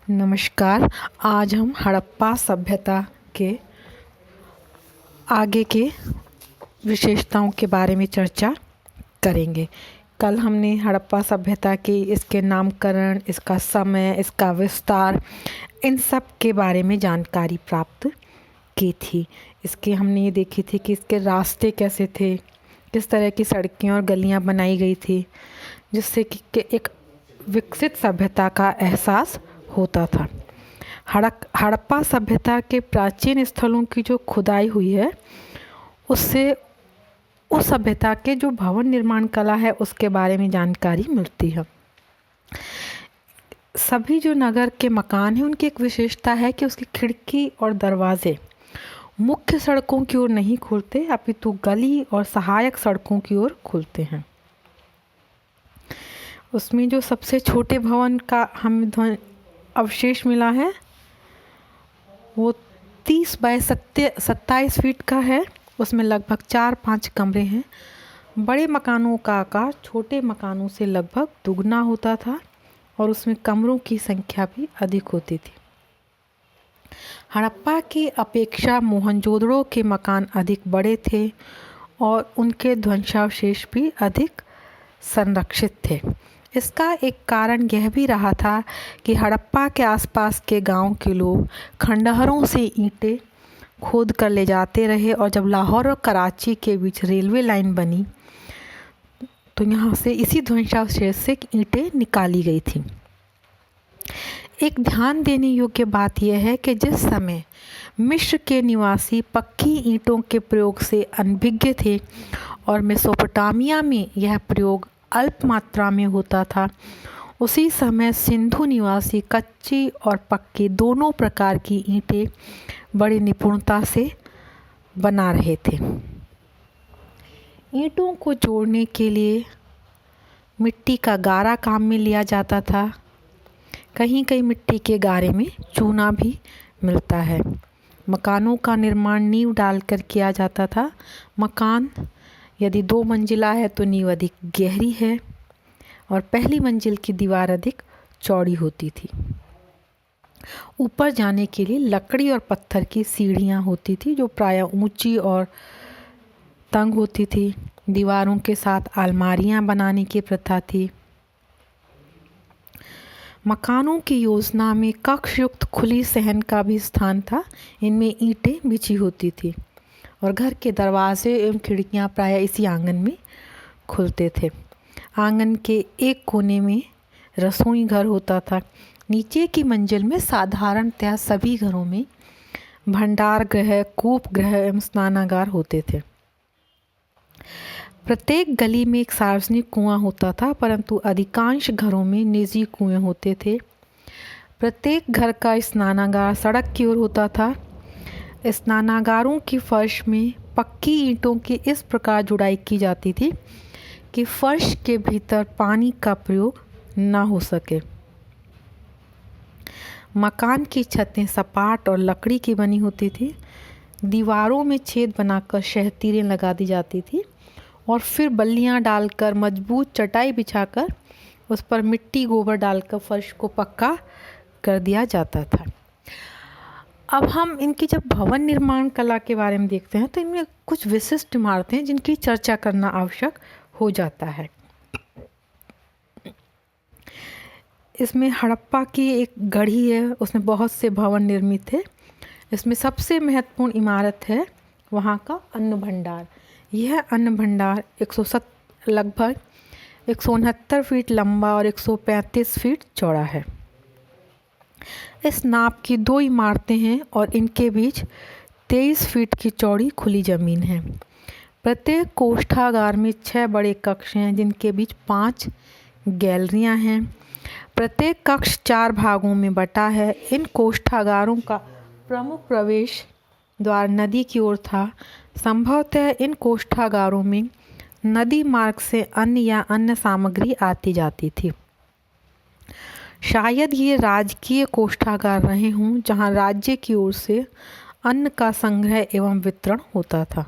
नमस्कार। आज हम हड़प्पा सभ्यता के आगे के विशेषताओं के बारे में चर्चा करेंगे। कल हमने हड़प्पा सभ्यता की इसके नामकरण, इसका समय, इसका विस्तार, इन सब के बारे में जानकारी प्राप्त की थी। इसके हमने ये देखी थी कि इसके रास्ते कैसे थे, किस तरह की सड़कें और गलियां बनाई गई थी, जिससे कि एक विकसित सभ्यता का एहसास होता था। हड़प्पा सभ्यता के प्राचीन स्थलों की जो खुदाई हुई है, उससे उस सभ्यता के जो भवन निर्माण कला है उसके बारे में जानकारी मिलती है। सभी जो नगर के मकान हैं उनकी एक विशेषता है कि उसकी खिड़की और दरवाजे मुख्य सड़कों की ओर नहीं खुलते, अपितु गली और सहायक सड़कों की ओर खुलते हैं। उसमें जो सबसे छोटे भवन का हमें अवशेष मिला है वो 30 बाय 27 फीट का है। उसमें लगभग 4-5 कमरे हैं। बड़े मकानों का आकार छोटे मकानों से लगभग दुगना होता था और उसमें कमरों की संख्या भी अधिक होती थी। हड़प्पा की अपेक्षा मोहनजोदड़ो के मकान अधिक बड़े थे और उनके ध्वंसावशेष भी अधिक संरक्षित थे। इसका एक कारण यह भी रहा था कि हड़प्पा के आसपास के गांव के लोग खंडहरों से ईंटें खोद कर ले जाते रहे और जब लाहौर और कराची के बीच रेलवे लाइन बनी तो यहाँ से इसी ध्वंसावशेष से ईंटें निकाली गई थी। एक ध्यान देने योग्य बात यह है कि जिस समय मिस्र के निवासी पक्की ईंटों के प्रयोग से अनभिज्ञ थे और मेसोपोटामिया में यह प्रयोग अल्प मात्रा में होता था, उसी समय सिंधु निवासी कच्ची और पक्की दोनों प्रकार की ईंटें बड़ी निपुणता से बना रहे थे। ईंटों को जोड़ने के लिए मिट्टी का गारा काम में लिया जाता था। कहीं कहीं मिट्टी के गारे में चूना भी मिलता है। मकानों का निर्माण नींव डालकर किया जाता था। मकान यदि 2 मंजिला है तो नींव अधिक गहरी है और पहली मंजिल की दीवार अधिक चौड़ी होती थी। ऊपर जाने के लिए लकड़ी और पत्थर की सीढ़ियाँ होती थी जो प्रायः ऊंची और तंग होती थी। दीवारों के साथ अलमारियाँ बनाने की प्रथा थी। मकानों की योजना में कक्ष युक्त खुली सहन का भी स्थान था। इनमें ईंटें बिछी होती थी और घर के दरवाजे एवं खिड़कियां प्रायः इसी आंगन में खुलते थे। आंगन के एक कोने में रसोई घर होता था। नीचे की मंजिल में साधारणतः सभी घरों में भंडार गृह, कूप गृह एवं स्नानागार होते थे। प्रत्येक गली में एक सार्वजनिक कुआं होता था, परंतु अधिकांश घरों में निजी कुएं होते थे। प्रत्येक घर का स्नानागार सड़क की ओर होता था। स्नानागारों की फर्श में पक्की ईंटों की इस प्रकार जुड़ाई की जाती थी कि फर्श के भीतर पानी का प्रयोग न हो सके। मकान की छतें सपाट और लकड़ी की बनी होती थी। दीवारों में छेद बनाकर शहतीरें लगा दी जाती थी और फिर बल्लियां डालकर मजबूत चटाई बिछाकर उस पर मिट्टी गोबर डालकर फर्श को पक्का कर दिया जाता था। अब हम इनकी जब भवन निर्माण कला के बारे में देखते हैं तो इनमें कुछ विशिष्ट इमारतें हैं जिनकी चर्चा करना आवश्यक हो जाता है। इसमें हड़प्पा की एक गढ़ी है, उसमें बहुत से भवन निर्मित है। इसमें सबसे महत्वपूर्ण इमारत है वहाँ का अन्न भंडार। यह अन्न भंडार लगभग 169 फीट लंबा और 135 फीट चौड़ा है। इस नाप की 2 इमारतें हैं और इनके बीच 23 फीट की चौड़ी खुली ज़मीन है। प्रत्येक कोष्ठागार में 6 बड़े कक्ष हैं जिनके बीच 5 गैलरियां हैं। प्रत्येक कक्ष 4 भागों में बटा है। इन कोष्ठागारों का प्रमुख प्रवेश द्वार नदी की ओर था। संभवतः इन कोष्ठागारों में नदी मार्ग से अन्न या अन्य सामग्री आती जाती थी। शायद ये राजकीय कोष्ठागार रहे हों जहां राज्य की ओर से अन्न का संग्रह एवं वितरण होता था।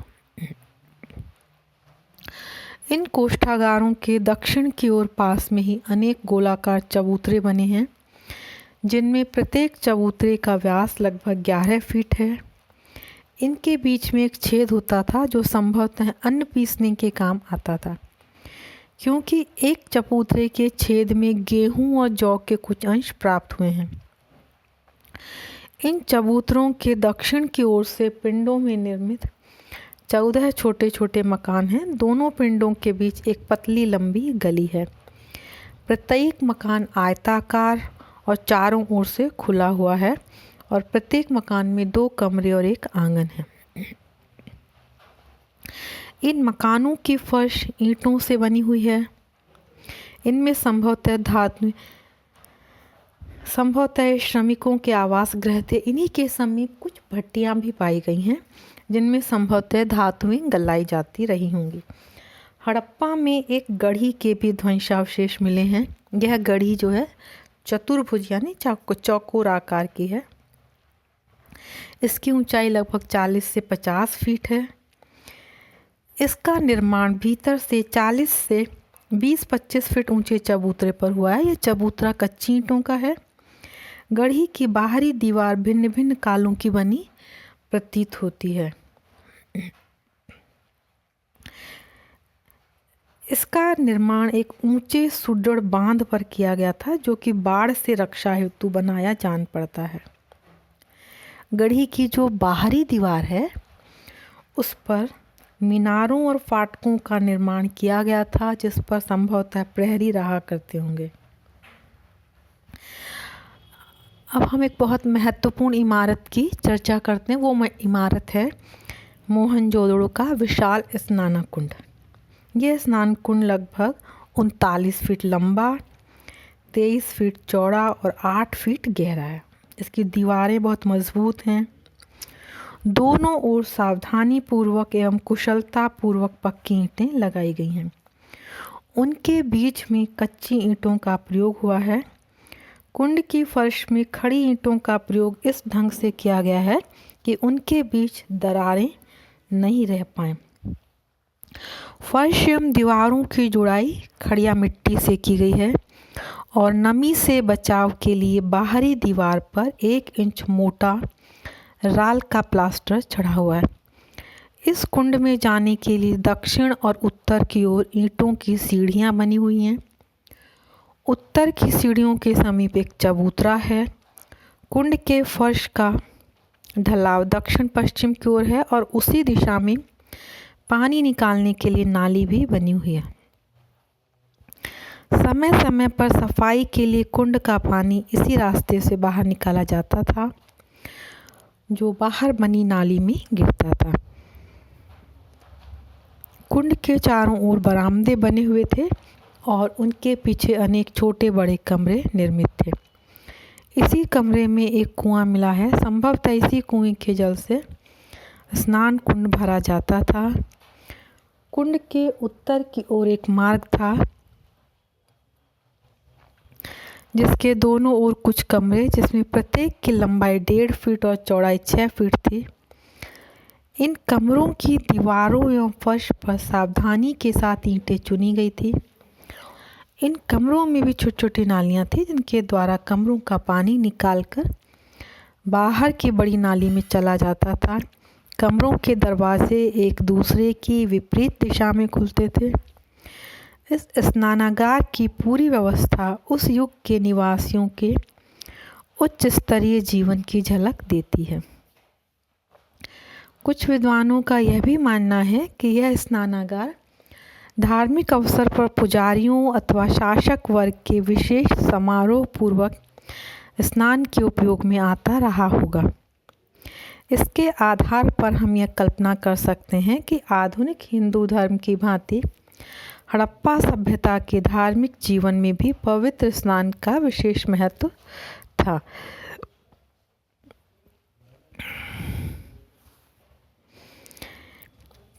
इन कोष्ठागारों के दक्षिण की ओर पास में ही अनेक गोलाकार चबूतरे बने हैं जिनमें प्रत्येक चबूतरे का व्यास लगभग 11 फीट है। इनके बीच में एक छेद होता था जो संभवतः अन्न पीसने के काम आता था, क्योंकि एक चबूतरे के छेद में गेहूं और जौ के कुछ अंश प्राप्त हुए हैं। इन चबूतरों के दक्षिण की ओर से पिंडों में निर्मित 14 छोटे छोटे मकान हैं। दोनों पिंडों के बीच एक पतली लंबी गली है। प्रत्येक मकान आयताकार और चारों ओर से खुला हुआ है और प्रत्येक मकान में 2 कमरे और एक आंगन है। इन मकानों की फर्श ईंटों से बनी हुई है। इनमें संभवतः श्रमिकों के आवास गृह थे। इन्हीं के समीप कुछ भट्टियां भी पाई गई हैं, जिनमें संभवतः धातुएं गलाई जाती रही होंगी। हड़प्पा में एक गढ़ी के भी ध्वंसावशेष मिले हैं। यह गढ़ी जो है चतुर्भुज यानी चौकोर आकार की है। इसकी ऊंचाई लगभग 40 से 50 फीट है। इसका निर्माण भीतर से 40 से 20-25 फीट ऊंचे चबूतरे पर हुआ है। यह चबूतरा कच्ची ईंटों का है। गढ़ी की बाहरी दीवार भिन्न भिन्न कालों की बनी प्रतीत होती है। इसका निर्माण एक ऊंचे सुदृढ़ बांध पर किया गया था, जो कि बाढ़ से रक्षा हेतु बनाया जान पड़ता है। गढ़ी की जो बाहरी दीवार है उस पर मीनारों और फाटकों का निर्माण किया गया था, जिस पर संभवतः प्रहरी रहा करते होंगे। अब हम एक बहुत महत्वपूर्ण इमारत की चर्चा करते हैं। वो इमारत है मोहनजोदड़ो का विशाल स्नान कुंड। यह स्नान कुंड लगभग 39 फीट लंबा, 23 फीट चौड़ा और 8 फीट गहरा है। इसकी दीवारें बहुत मजबूत हैं। दोनों ओर सावधानी पूर्वक एवं कुशलता पूर्वक पक्की ईंटें लगाई गई हैं। उनके बीच में कच्ची ईंटों का प्रयोग हुआ है। कुंड की फर्श में खड़ी ईंटों का प्रयोग इस ढंग से किया गया है कि उनके बीच दरारें नहीं रह पाएं। फर्श एवं दीवारों की जुड़ाई खड़िया मिट्टी से की गई है और नमी से बचाव के लिए बाहरी दीवार पर 1 इंच मोटा राल का प्लास्टर चढ़ा हुआ है। इस कुंड में जाने के लिए दक्षिण और उत्तर की ओर ईंटों की सीढ़ियां बनी हुई हैं। उत्तर की सीढ़ियों के समीप एक चबूतरा है। कुंड के फर्श का ढलाव दक्षिण पश्चिम की ओर है और उसी दिशा में पानी निकालने के लिए नाली भी बनी हुई है। समय समय पर सफाई के लिए कुंड का पानी इसी रास्ते से बाहर निकाला जाता था, जो बाहर बनी नाली में गिरता था। कुंड के चारों ओर बरामदे बने हुए थे और उनके पीछे अनेक छोटे बड़े कमरे निर्मित थे। इसी कमरे में एक कुआं मिला है। संभवतः इसी कुएं के जल से स्नान कुंड भरा जाता था। कुंड के उत्तर की ओर एक मार्ग था, जिसके दोनों ओर कुछ कमरे, जिसमें प्रत्येक की लंबाई 1.5 फीट और चौड़ाई 6 फीट थी। इन कमरों की दीवारों एवं फर्श पर सावधानी के साथ ईंटें चुनी गई थी। इन कमरों में भी छोटी छोटी नालियां थी, जिनके द्वारा कमरों का पानी निकालकर बाहर की बड़ी नाली में चला जाता था। कमरों के दरवाजे एक दूसरे की विपरीत दिशा में खुलते थे। इस स्नानागार की पूरी व्यवस्था उस युग के निवासियों के उच्च स्तरीय जीवन की झलक देती है। कुछ विद्वानों का यह भी मानना है कि यह स्नानागार धार्मिक अवसर पर पुजारियों अथवा शासक वर्ग के विशेष समारोह पूर्वक स्नान के उपयोग में आता रहा होगा। इसके आधार पर हम यह कल्पना कर सकते हैं कि आधुनिक हिंदू धर्म की भांति हड़प्पा सभ्यता के धार्मिक जीवन में भी पवित्र स्नान का विशेष महत्व था।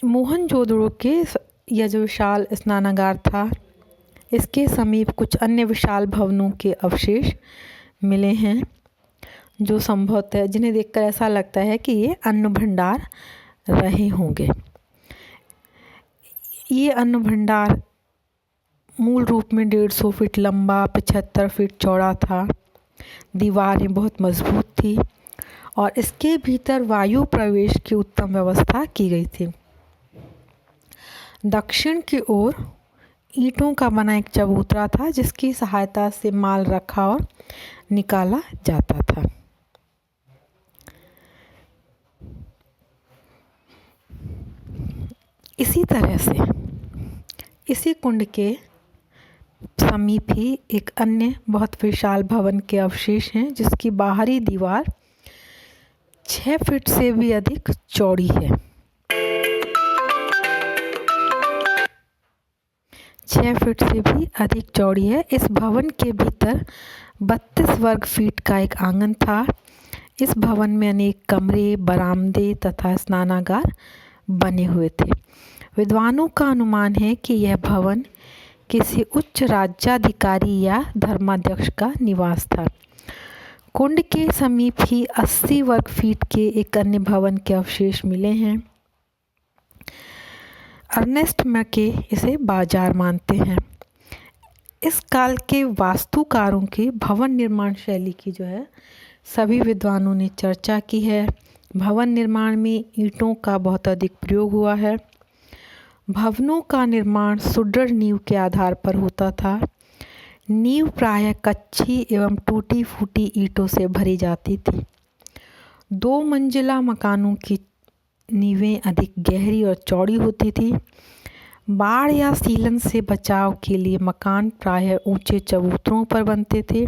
मोहनजोदड़ो के यह जो विशाल स्नानागार था, इसके समीप कुछ अन्य विशाल भवनों के अवशेष मिले हैं, जो संभवतः जिन्हें देखकर ऐसा लगता है कि ये अन्न भंडार रहे होंगे। ये अन्न भंडार मूल रूप में 150 फीट लंबा, 75 फीट चौड़ा था। दीवारें बहुत मजबूत थी और इसके भीतर वायु प्रवेश की उत्तम व्यवस्था की गई थी। दक्षिण की ओर ईंटों का बना एक चबूतरा था जिसकी सहायता से माल रखा और निकाला जाता था। इसी तरह से इसी कुंड के समीप ही एक अन्य बहुत विशाल भवन के अवशेष हैं जिसकी बाहरी दीवार 6 फीट से भी अधिक चौड़ी है। 6 फीट से भी अधिक चौड़ी है। इस भवन के भीतर 32 वर्ग फीट का एक आंगन था। इस भवन में अनेक कमरे, बरामदे तथा स्नानागार बने हुए थे। विद्वानों का अनुमान है कि यह भवन किसी उच्च राज्याधिकारी या धर्माध्यक्ष का निवास था। कुंड के समीप ही 80 वर्ग फीट के एक अन्य भवन के अवशेष मिले हैं। अर्नेस्ट मैके इसे बाजार मानते हैं। इस काल के वास्तुकारों की भवन निर्माण शैली की सभी विद्वानों ने चर्चा की है। भवन निर्माण में ईंटों का बहुत अधिक प्रयोग हुआ है। भवनों का निर्माण सुदृढ़ नींव के आधार पर होता था। नींव प्रायः कच्ची एवं टूटी फूटी ईंटों से भरी जाती थी। 2 मंजिला मकानों की नींवें अधिक गहरी और चौड़ी होती थी। बाढ़ या सीलन से बचाव के लिए मकान प्रायः ऊंचे चबूतरों पर बनते थे।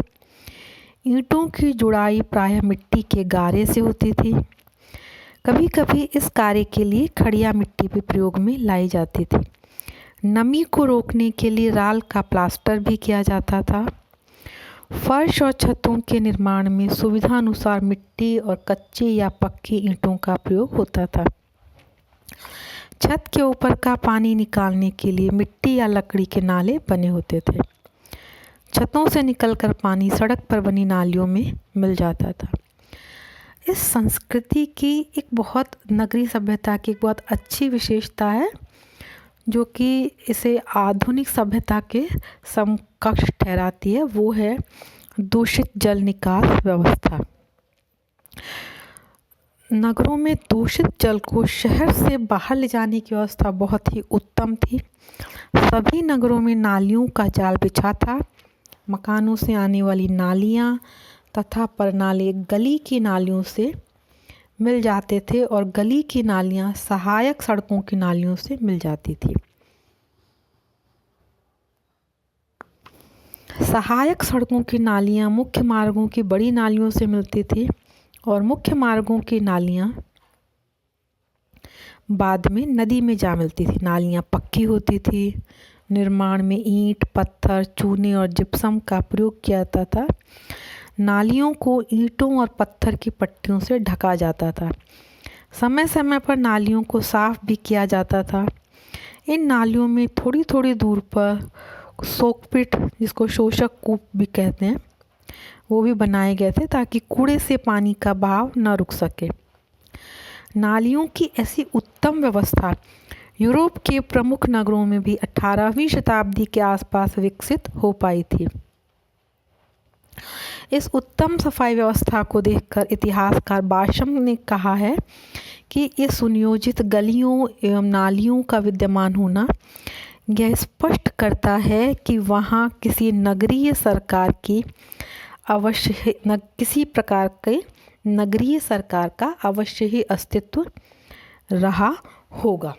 ईंटों की जुड़ाई प्रायः मिट्टी के गारे से होती थी। कभी कभी इस कार्य के लिए खड़िया मिट्टी भी प्रयोग में लाई जाती थी। नमी को रोकने के लिए राल का प्लास्टर भी किया जाता था। फर्श और छतों के निर्माण में सुविधा अनुसार मिट्टी और कच्ची या पक्की ईंटों का प्रयोग होता था। छत के ऊपर का पानी निकालने के लिए मिट्टी या लकड़ी के नाले बने होते थे। छतों से निकलकर पानी सड़क पर बनी नालियों में मिल जाता था। इस संस्कृति की एक बहुत नगरीय सभ्यता की एक बहुत अच्छी विशेषता है जो कि इसे आधुनिक सभ्यता के समकक्ष ठहराती है, वो है दूषित जल निकास व्यवस्था। नगरों में दूषित जल को शहर से बाहर ले जाने की व्यवस्था बहुत ही उत्तम थी। सभी नगरों में नालियों का जाल बिछा था। मकानों से आने वाली नालियाँ तथा परनाले गली की नालियों से मिल जाते थे और गली की नालियाँ सहायक सड़कों की नालियों से मिल जाती थी। सहायक सड़कों की नालियाँ मुख्य मार्गों की बड़ी नालियों से मिलती थी और मुख्य मार्गों की नालियाँ बाद में नदी में जा मिलती थी। नालियाँ पक्की होती थी। निर्माण में ईंट, पत्थर, चूने और जिप्सम का प्रयोग किया जाता था। नालियों को ईंटों और पत्थर की पट्टियों से ढका जाता था। समय समय पर नालियों को साफ भी किया जाता था। इन नालियों में थोड़ी थोड़ी दूर पर सोकपिट, जिसको शोषक कूप भी कहते हैं, वो भी बनाए गए थे ताकि कूड़े से पानी का बहाव न रुक सके। नालियों की ऐसी उत्तम व्यवस्था यूरोप के प्रमुख नगरों में भी 18वीं शताब्दी के आसपास विकसित हो पाई थी। इस उत्तम सफाई व्यवस्था को देखकर इतिहासकार बाशम ने कहा है कि ये सुनियोजित गलियों एवं नालियों का विद्यमान होना यह स्पष्ट करता है कि वहाँ किसी नगरीय सरकार की किसी प्रकार के नगरीय सरकार का अवश्य ही अस्तित्व रहा होगा।